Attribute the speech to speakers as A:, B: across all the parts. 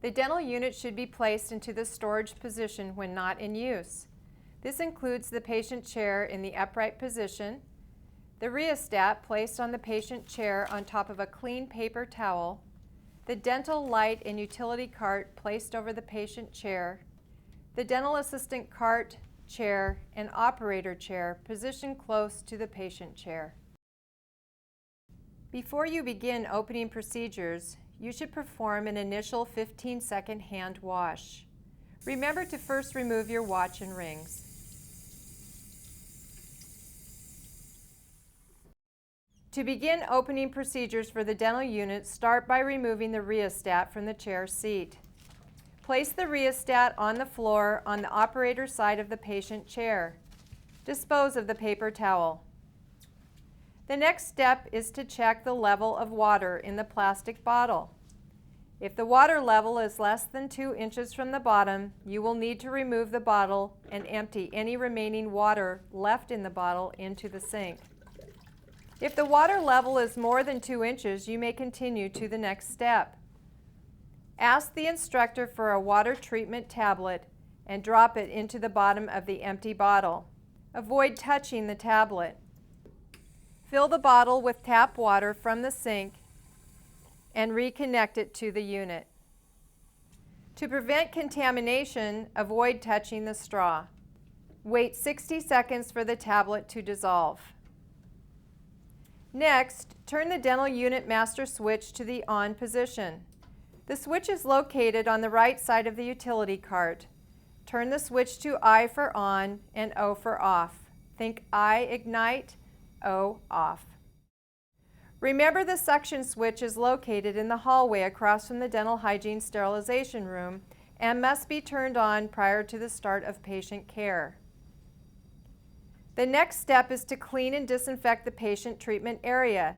A: The dental unit should be placed into the storage position when not in use. This includes the patient chair in the upright position, the rheostat placed on the patient chair on top of a clean paper towel, the dental light and utility cart placed over the patient chair, the dental assistant cart, chair, and operator chair positioned close to the patient chair. Before you begin opening procedures, you should perform an initial 15-second hand wash. Remember to first remove your watch and rings. To begin opening procedures for the dental unit, start by removing the rheostat from the chair seat. Place the rheostat on the floor on the operator side of the patient chair. Dispose of the paper towel. The next step is to check the level of water in the plastic bottle. If the water level is less than 2 inches from the bottom, you will need to remove the bottle and empty any remaining water left in the bottle into the sink. If the water level is more than 2 inches, you may continue to the next step. Ask the instructor for a water treatment tablet and drop it into the bottom of the empty bottle. Avoid touching the tablet. Fill the bottle with tap water from the sink and reconnect it to the unit. To prevent contamination, avoid touching the straw. Wait 60 seconds for the tablet to dissolve. Next, turn the dental unit master switch to the on position. The switch is located on the right side of the utility cart. Turn the switch to I for on and O for off. Think I ignite, O off. Remember the suction switch is located in the hallway across from the dental hygiene sterilization room and must be turned on prior to the start of patient care. The next step is to clean and disinfect the patient treatment area.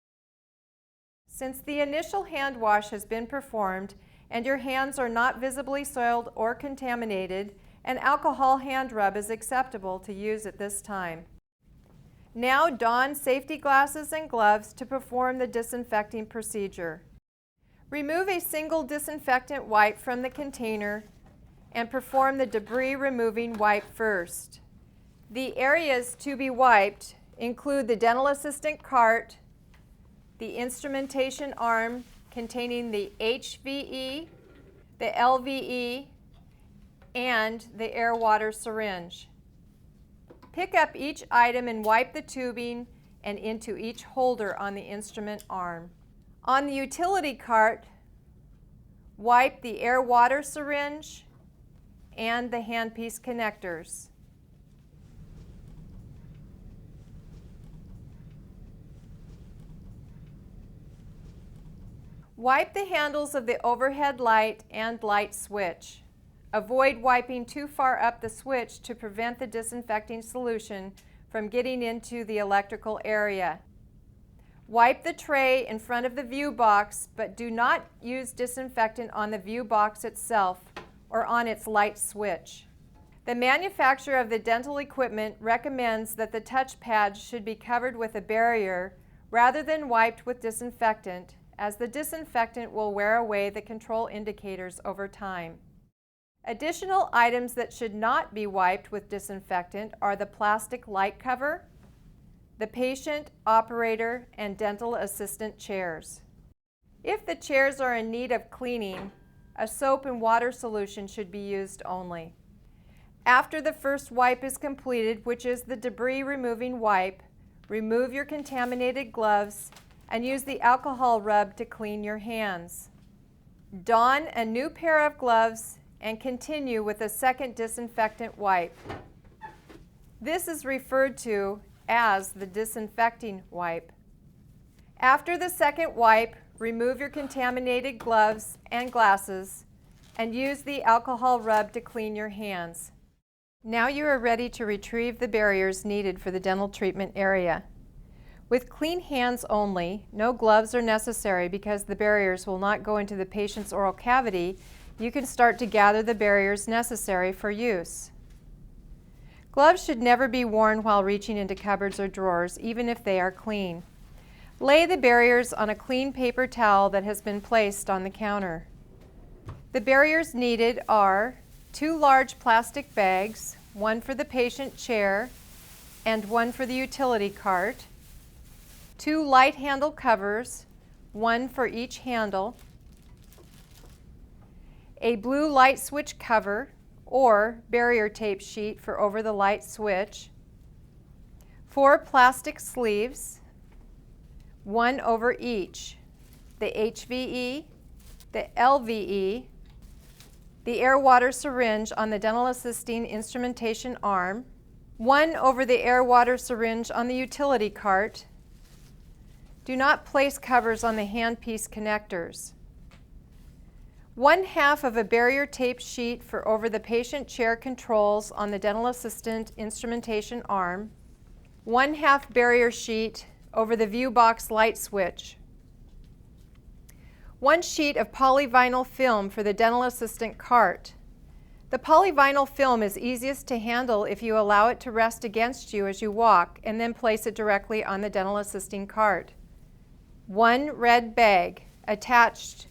A: Since the initial hand wash has been performed and your hands are not visibly soiled or contaminated, an alcohol hand rub is acceptable to use at this time. Now don safety glasses and gloves to perform the disinfecting procedure. Remove a single disinfectant wipe from the container and perform the debris removing wipe first. The areas to be wiped include the dental assistant cart, the instrumentation arm containing the HVE, the LVE, and the air water syringe. Pick up each item and wipe the tubing and into each holder on the instrument arm. On the utility cart, wipe the air water syringe and the handpiece connectors. Wipe the handles of the overhead light and light switch. Avoid wiping too far up the switch to prevent the disinfecting solution from getting into the electrical area. Wipe the tray in front of the view box, but do not use disinfectant on the view box itself or on its light switch. The manufacturer of the dental equipment recommends that the touch pads should be covered with a barrier rather than wiped with disinfectant, as the disinfectant will wear away the control indicators over time. Additional items that should not be wiped with disinfectant are the plastic light cover, the patient, operator, and dental assistant chairs. If the chairs are in need of cleaning, a soap and water solution should be used only. After the first wipe is completed, which is the debris removing wipe, remove your contaminated gloves and use the alcohol rub to clean your hands. Don a new pair of gloves and continue with a second disinfectant wipe. This is referred to as the disinfecting wipe. After the second wipe, remove your contaminated gloves and glasses and use the alcohol rub to clean your hands. Now you are ready to retrieve the barriers needed for the dental treatment area. With clean hands only, no gloves are necessary because the barriers will not go into the patient's oral cavity. You can start to gather the barriers necessary for use. Gloves should never be worn while reaching into cupboards or drawers, even if they are clean. Lay the barriers on a clean paper towel that has been placed on the counter. The barriers needed are 2 large plastic bags, one for the patient chair and one for the utility cart, 2 light handle covers, one for each handle, a blue light switch cover or barrier tape sheet for over the light switch, 4 plastic sleeves, one over each, the HVE, the LVE, the air-water syringe on the dental assisting instrumentation arm, one over the air-water syringe on the utility cart. Do not place covers on the handpiece connectors. 1/2 of a barrier tape sheet for over the patient chair controls on the dental assistant instrumentation arm, 1/2 barrier sheet over the view box light switch, 1 sheet of polyvinyl film for the dental assistant cart. The polyvinyl film is easiest to handle if you allow it to rest against you as you walk and then place it directly on the dental assisting cart. 1 red bag attached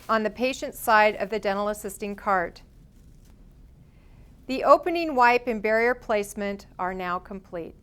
A: on the patient side of the dental assisting cart. The opening wipe and barrier placement are now complete.